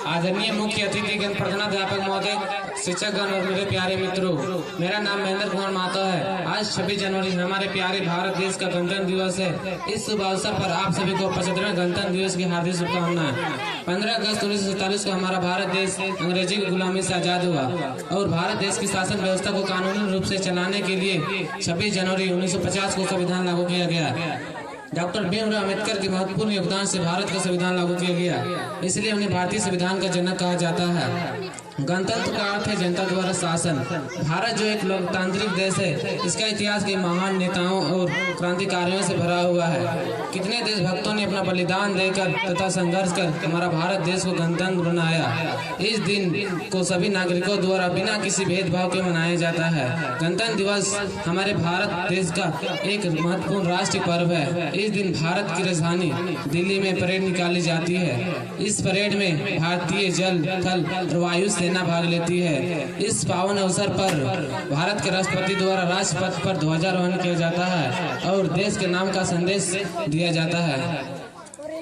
आदरणीय मुख्य अतिथिगण, प्रधानाध्यापक महोदय, शिक्षकगण और मेरे प्यारे मित्रों, मेरा नाम महेंद्र कुमार महतो है। आज 26 जनवरी हमारे प्यारे भारत देश का गणतंत्र दिवस है। इस शुभ अवसर पर आप सभी को 75वें गणतंत्र दिवस की हार्दिक शुभकामनाएं। 15 अगस्त 1947 को हमारा भारत देश अंग्रेजी की गुलामी से आजाद हुआ और भारत देश की शासन व्यवस्था को कानूनी रूप से चलाने के लिए 26 जनवरी 1950 को संविधान लागू किया गया। डॉक्टर भीमराव अम्बेडकर के महत्वपूर्ण योगदान से भारत का संविधान लागू किया गया, इसलिए उन्हें भारतीय संविधान का जनक कहा जाता है। गणतंत्र का अर्थ है जनता द्वारा शासन। भारत जो एक लोकतांत्रिक देश है, इसका इतिहास कई महान नेताओं और क्रांतिकारियों से भरा हुआ है। कितने देशभक्तों ने अपना बलिदान देकर तथा संघर्ष कर हमारा भारत देश को गणतंत्र बनाया। इस दिन को सभी नागरिकों द्वारा बिना किसी भेदभाव के मनाया जाता है। गणतंत्र दिवस हमारे भारत देश का एक महत्वपूर्ण राष्ट्रीय पर्व है। इस दिन भारत की राजधानी दिल्ली में परेड निकाली जाती है। इस परेड में भारतीय जल, थल और वायु सेना भाग लेती है। इस पावन अवसर पर भारत के राष्ट्रपति द्वारा राजपथ पर ध्वजारोहण किया जाता है और देश के नाम का संदेश दिया जाता है।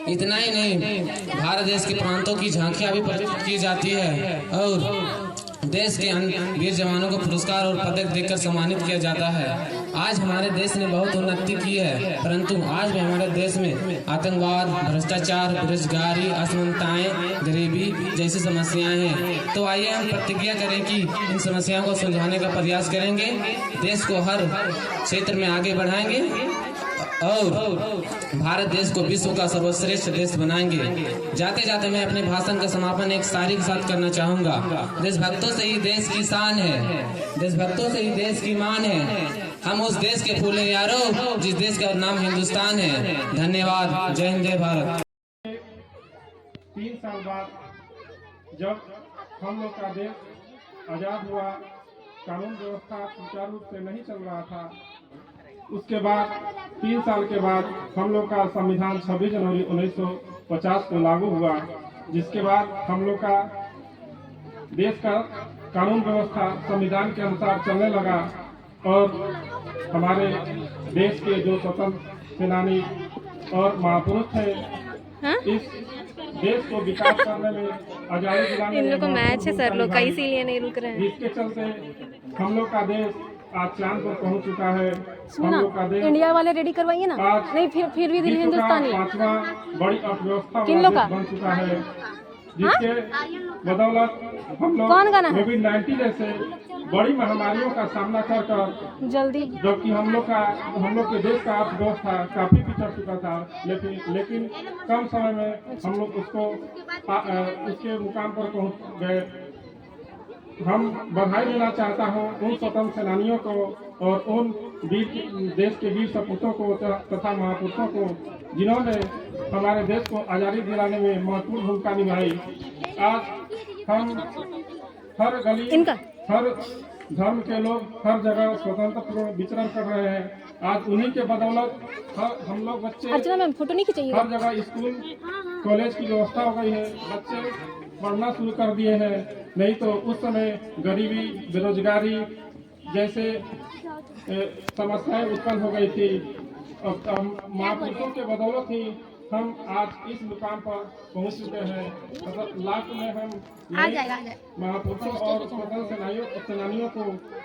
इतना ही नहीं, भारत देश के प्रांतों की झांकियां भी प्रदर्शित की जाती है और देश के वीर जवानों को पुरस्कार और पदक देकर सम्मानित किया जाता है। आज हमारे देश ने बहुत उन्नति की है, परंतु आज भी हमारे देश में आतंकवाद, भ्रष्टाचार, बेरोजगारी, असमानताएं, गरीबी जैसी समस्याएं हैं। तो आइए हम प्रतिज्ञा करें कि इन समस्याओं को सुलझाने का प्रयास करेंगे, देश को हर क्षेत्र में आगे बढ़ाएंगे और भारत देश को विश्व का सर्वश्रेष्ठ देश बनाएंगे। जाते जाते मैं अपने भाषण का समापन एक शायरी के साथ करना चाहूंगा। देशभक्तों से ही देश की शान है, देशभक्तों से ही देश की मान है। हम उस देश के फूल हैं यारो, जिस देश का नाम हिंदुस्तान है। धन्यवाद। जय हिंद, जय भारत। 3 साल बाद जब हम लोग का देश आजाद हुआ, कानून व्यवस्था सुचारू रूप से नहीं चल रहा था, उसके बाद 3 साल के बाद हम लोग का संविधान 26 जनवरी 1950 को लागू हुआ, जिसके बाद हम लोग का देश का कानून व्यवस्था संविधान के अनुसार चलने लगा और हमारे देश के जो स्वतंत्र सेनानी और महापुरुष थे, इस देश को विकास करने में, आजादी दिलाने में, को मैच है सर लोग का, इसीलिए नहीं रुक रहे हैं। जिसके चलते हम लोग का देश आज चांद पर पहुंच चुका है। हम लोग का देश इंडिया वाले रेडी करवाइए ना, नहीं फिर भी दिल्ली हिंदुस्तानी 5वां बड़ी अर्थव्यवस्था बन चुका है, जिसके बदौलत हम लोग कोविड-19 जैसे बड़ी महामारियों का सामना कर जल्दी, जबकि हम लोग के देश का अर्थव्यवस्था काफी पिछड़ चुका था, लेकिन कम समय में हम लोग उसके मुकाम पर पहुंच गए। हम बधाई देना चाहता हूं उन स्वतंत्र सेनानियों को और उन देश के वीर सपूतों को तथा महापुरुषों को, जिन्होंने हमारे देश को आजादी दिलाने में महत्वपूर्ण भूमिका निभाई। आज हम हर गली, हर धर्म के लोग हर जगह स्वतंत्र विचरण कर रहे हैं। आज उन्हीं के बदौलत हम लोग बच्चे हर जगह स्कूल कॉलेज की व्यवस्था हो गई है, बच्चे पढ़ना शुरू कर दिए हैं। नहीं तो उस समय गरीबी, बेरोजगारी जैसे समस्याएं उत्पन्न हो गई थी। महापुरुषों के बदौलत ही हम आज इस मुकाम पर पहुंच चुके हैं। मतलब लास्ट में हम महापुरुषों और स्वतंत्र सेनानियों को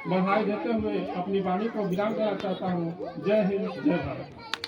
बधाई देते हुए अपनी वाणी को विराम देना चाहता हूँ। जय हिंद, जय भारत।